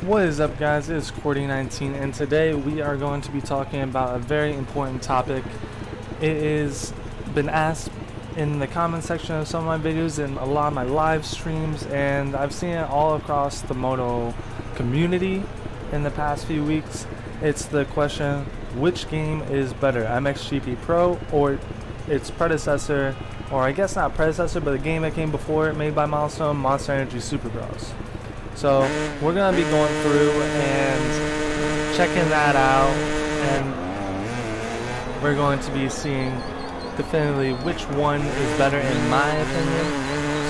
What is up, guys? It's Cordy19, and today we are going to be talking about a very important topic. It is been asked in the comment section of some of my videos and a lot of my live streams, and I've seen it all across the moto community in the past few weeks. It's the question, which game is better, MXGP Pro or its predecessor, or I guess not predecessor, but the game that came before it, made by Milestone, Monster Energy Supercross. So we're going to be going through and checking that out, and we're going to be seeing definitively which one is better in my opinion.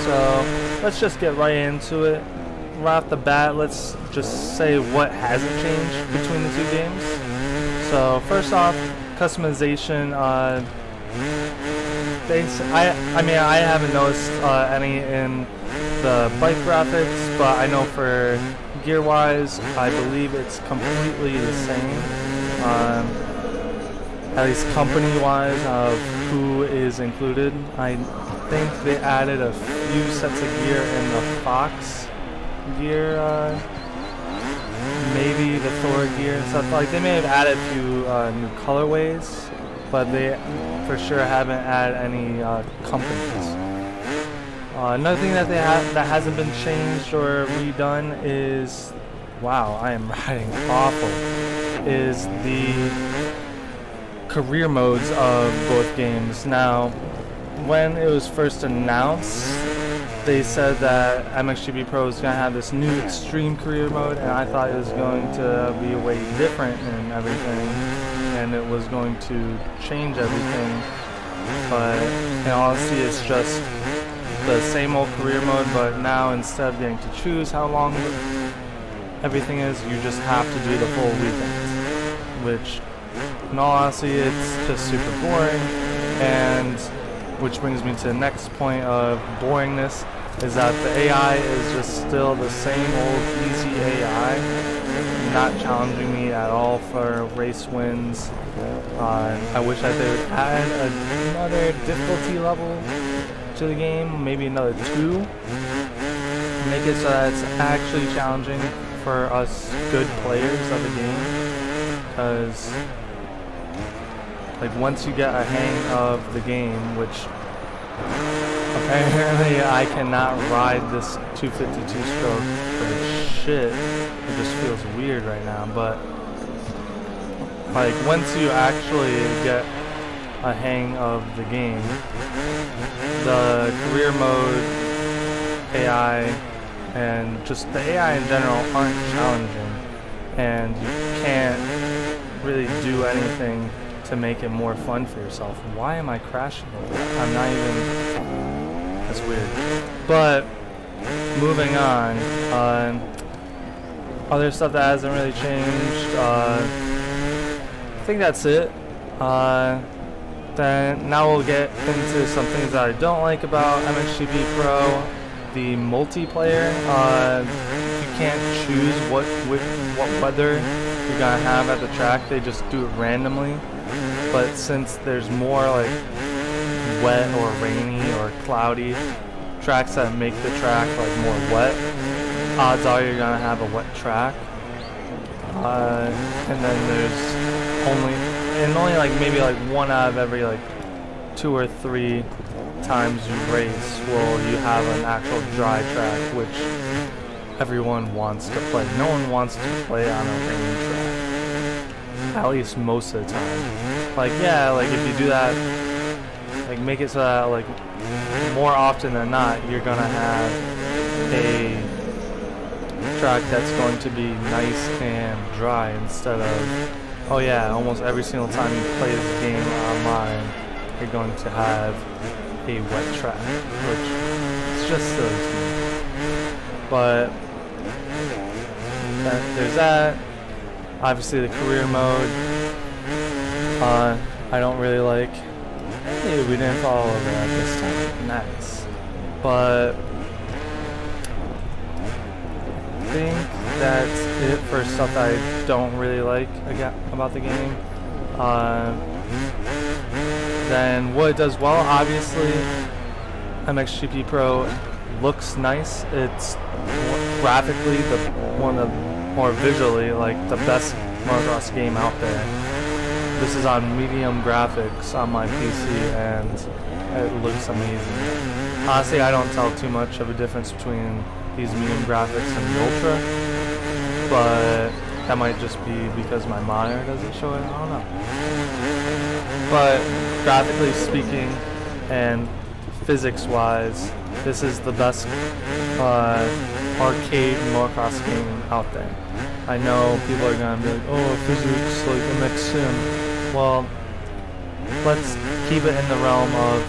So let's just get right into it. Right off the bat, let's just say what hasn't changed between the two games. So first off, customization. I haven't noticed any in the bike graphics, but I know for gear wise, I believe it's completely the same, at least company wise, of who is included. I think they added a few sets of gear in the Fox gear, maybe the Thor gear and stuff. Like, they may have added a few new colorways, but they for sure haven't added any companies. Another thing that that hasn't been changed or redone is, wow, I am riding awful, is the career modes of both games. Now, when it was first announced, they said that MXGP Pro is going to have this new Xtreme career mode, and I thought it was going to be way different and everything, and it was going to change everything. But in all honesty, it's just the same old career mode, but now instead of getting to choose how long everything is, you just have to do the full weekend, which in all honesty, it's just super boring. And which brings me to the next point of boringness, is that the AI is just still the same old easy AI, not challenging me at all for race wins. I wish that they would add another difficulty level to the game, maybe another 2, make it so that it's actually challenging for us good players of the game, because like once you get a hang of the game, which apparently I cannot ride this 252 stroke for shit, it just feels weird right now, but like once you actually get a hang of the game, the career mode AI and just the AI in general aren't challenging, and you can't really do anything to make it more fun for yourself. Why am I crashing? I'm not even... That's weird. But moving on, other stuff that hasn't really changed, I think that's it. Then now we'll get into some things that I don't like about MXGP Pro. The multiplayer, you can't choose what weather you're gonna have at the track. They just do it randomly. But since there's more like wet or rainy or cloudy tracks that make the track like more wet, odds are you're gonna have a wet track. And then there's only like maybe like 1 out of every like 2 or 3 times you race will you have an actual dry track, which everyone wants to play. No one wants to play on a rainy track, at least most of the time. Like, yeah, like if you do that, like make it so that like more often than not you're gonna have a track that's going to be nice and dry, instead of, oh yeah, almost every single time you play this game online you're going to have a wet track, which is just silly to me. But there's that. Obviously the career mode, I don't really like. Hey, we didn't fall over that this time. Nice. But I think that's it for stuff that I don't really like about the game. Then what it does well, obviously, MXGP Pro looks nice. It's graphically one of the or visually, like the best motocross game out there. This is on medium graphics on my PC, and it looks amazing. Honestly, I don't tell too much of a difference between these medium graphics and the Ultra, but that might just be because my monitor doesn't show it. I don't know. But graphically speaking and physics-wise, this is the best arcade motocross game out there. I know people are gonna be like, oh, physics like MX Sim. Well, let's keep it in the realm of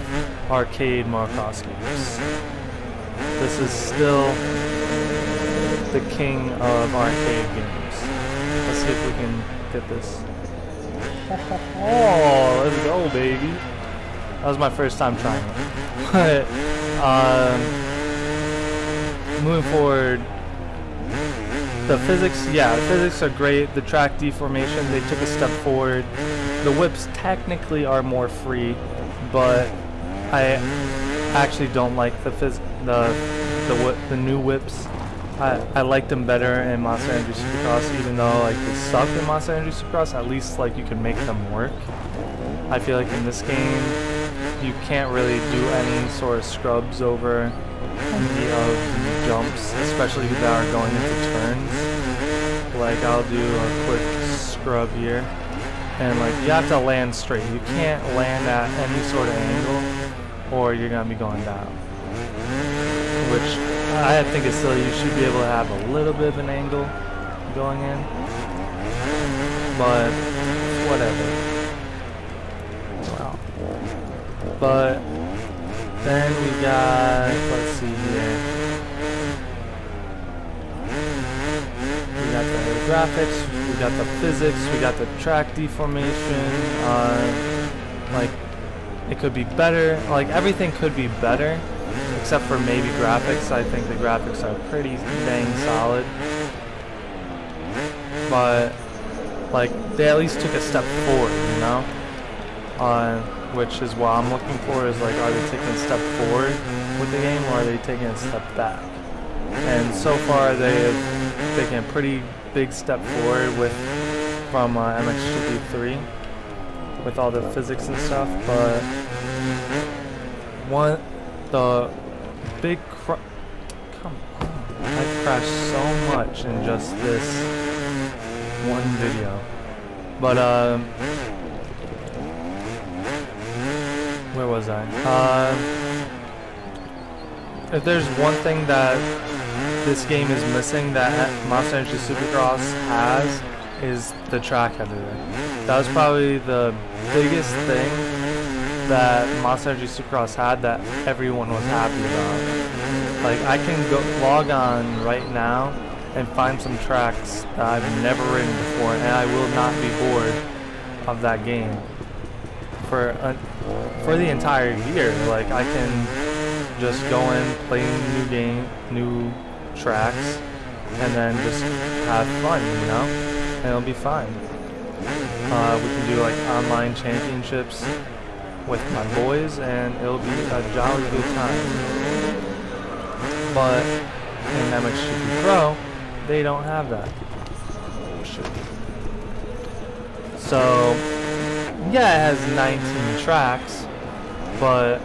arcade motocross games. This is still the king of arcade games. Let's see if we can get this. Oh, let's go, baby. That was my first time trying it. But moving forward, the physics are great. The track deformation, they took a step forward. The whips technically are more free, but I actually don't like the new whips. I liked them better in Monster Energy Supercross, even though like they suck in Monster Energy Supercross. At least like you can make them work. I feel like in this game you can't really do any sort of scrubs over any of the jumps, especially that are going into turns. Like I'll do a quick scrub here, and like you have to land straight. You can't land at any sort of angle, or you're gonna be going down. Which I think is silly. You should be able to have a little bit of an angle going in, but whatever. Wow. But then we got, let's see here. We got the graphics, we got the physics, we got the track deformation. Like it could be better. Like everything could be better, except for maybe graphics. I think the graphics are pretty dang solid. But like they at least took a step forward, you know? Which is what I'm looking for, is like, are they taking a step forward with the game, or are they taking a step back? And so far they have taken a pretty big step forward from MXGP 3 with all the physics and stuff, but the big come on, I've crashed so much in just this one video. But where was I? If there's one thing that this game is missing that Monster Energy Supercross has, is the track editor. That was probably the biggest thing that Monster Energy Supercross had that everyone was happy about. Like I can go log on right now and find some tracks that I've never ridden before, and I will not be bored of that game for the entire year. Like I can just go in, play new tracks, and then just have fun, you know, and it'll be fine. We can do like online championships with my boys, and it'll be a jolly good time. But in MXGP Pro, they don't have that. So yeah, it has 19 tracks, but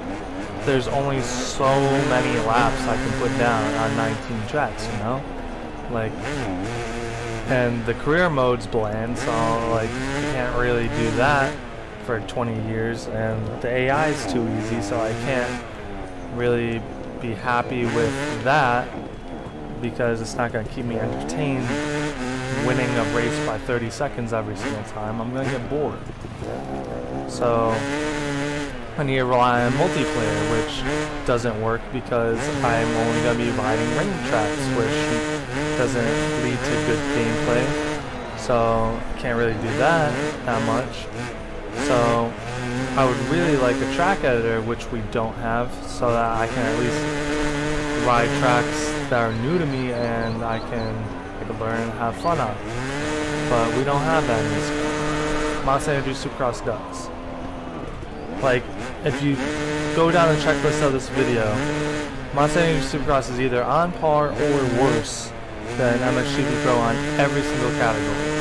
there's only so many laps I can put down on 19 tracks, you know? Like, and the career mode's bland, so like you can't really do that for 20 years, and the AI is too easy, so I can't really be happy with that because it's not going to keep me entertained winning a race by 30 seconds every single time. I'm going to get bored. So I need to rely on multiplayer, which doesn't work because I'm only going to be riding rain tracks, which doesn't lead to good gameplay. So can't really do that much. So I would really like a track editor, which we don't have, so that I can at least ride tracks that are new to me and I can learn and have fun on. But we don't have that in this game. Monster Energy Supercross does. Like, if you go down the checklist of this video, Monster Energy Supercross is either on par or worse than MXGP Pro on every single category.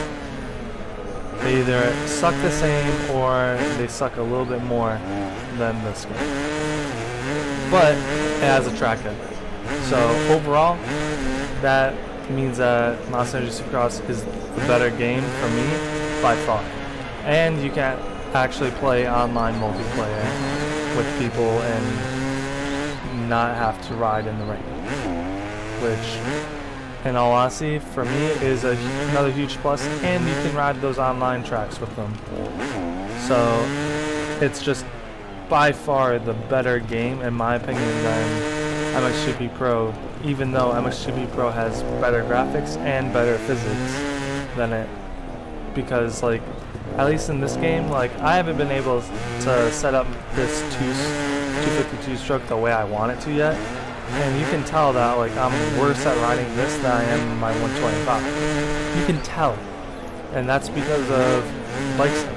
They either suck the same or they suck a little bit more than this game. But it has a track editor. So overall, that means that Monster Energy Supercross is the better game for me by far. And you can actually play online multiplayer with people and not have to ride in the rain, which in all honesty for me is another huge plus, and you can ride those online tracks with them. So it's just by far the better game in my opinion than MXGP Pro, even though MXGP Pro has better graphics and better physics than it, because like at least in this game, like I haven't been able to set up this 252 stroke the way I want it to yet, and you can tell that like I'm worse at riding this than I am in my 125. You can tell, and that's because of bike sim.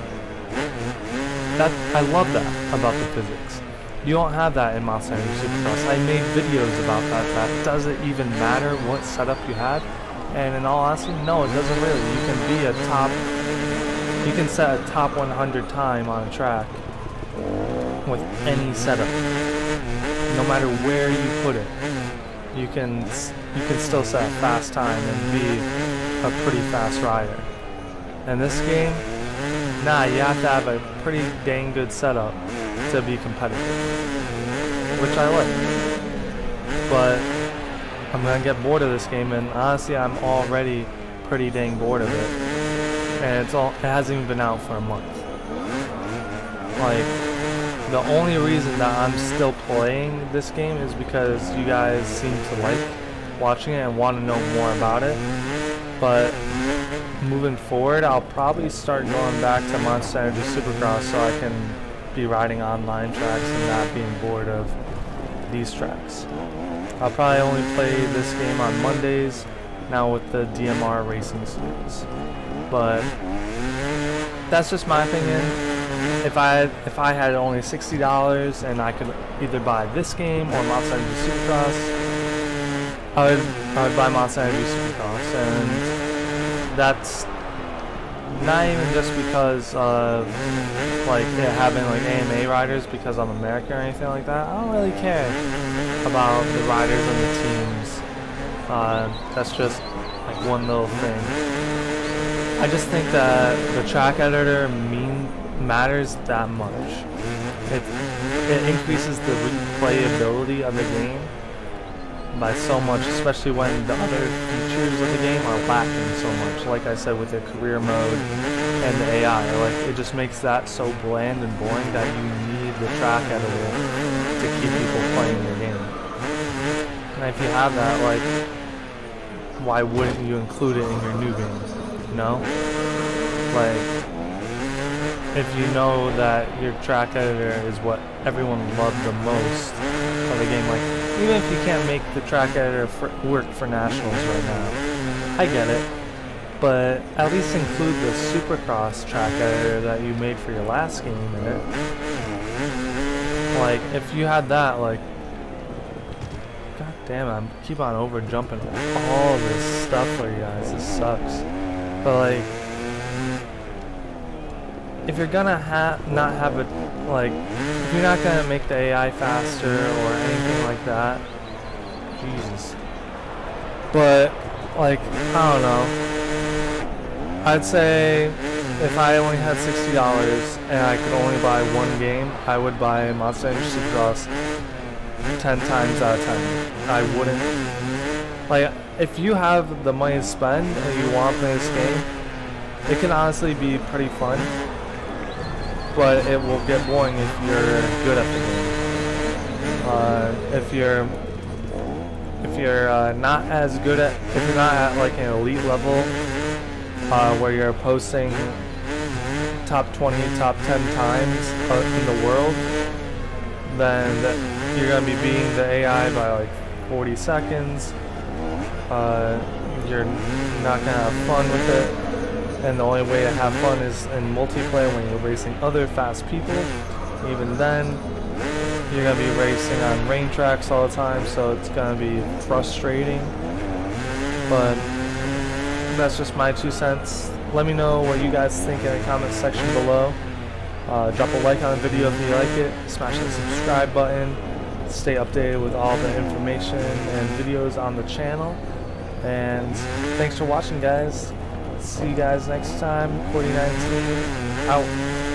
That I love that about the physics. You don't have that in Monster Energy Supercross. I made videos about that. That doesn't even matter what setup you have, and in all honesty, no, it doesn't really. You can be a top. You can set a top 100 time on a track with any setup, no matter where you put it. You can still set a fast time and be a pretty fast rider. In this game, nah, you have to have a pretty dang good setup to be competitive, which I like. But I'm gonna get bored of this game, and honestly, I'm already pretty dang bored of it. And it hasn't even been out for a month. Like, the only reason that I'm still playing this game is because you guys seem to like watching it and want to know more about it. But moving forward, I'll probably start going back to Monster Energy Supercross so I can be riding online tracks and not being bored of these tracks. I'll probably only play this game on Mondays now with the DMR Racing Series. But that's just my opinion. If I had only $60 and I could either buy this game or Monster Energy Supercross, I would buy Monster Energy Supercross, and that's not even just because of like having like AMA riders because I'm American or anything like that. I don't really care about the riders and the teams. That's just like one little thing. I just think that the track editor matters that much. It increases the replayability of the game by so much, especially when the other features of the game are lacking so much. Like I said, with the career mode and the AI, like it just makes that so bland and boring that you need the track editor to keep people playing your game. And if you have that, like, why wouldn't you include it in your new game? You know? Like, if you know that your track editor is what everyone loved the most of the game, like, even if you can't make the track editor work for nationals right now, I get it, but at least include the Supercross track editor that you made for your last game in it. Like, if you had that, like, god damn it, I keep on over jumping all this stuff for you guys, this sucks. But like, if you're gonna not have it, like, if you're not gonna make the AI faster or anything like that, Jesus. But like, I don't know. I'd say if I only had $60 and I could only buy one game, I would buy Monster Energy Supercross 10 times out of 10. I wouldn't. Like, if you have the money to spend and you want to play this game, it can honestly be pretty fun, but it will get boring if you're good at the game. If you're not as good at, if you're not at like an elite level, where you're posting top 20, top 10 times in the world, then you're gonna be beating the AI by like 40 seconds. You're not gonna have fun with it, and the only way to have fun is in multiplayer when you're racing other fast people. Even then, you're gonna be racing on rain tracks all the time, so it's gonna be frustrating. but that's just my 2 cents. Let me know what you guys think in the comment section below. Drop a like on the video if you like it. Smash the subscribe button. Stay updated with all the information and videos on the channel. And thanks for watching, guys. See you guys next time. 4019 out.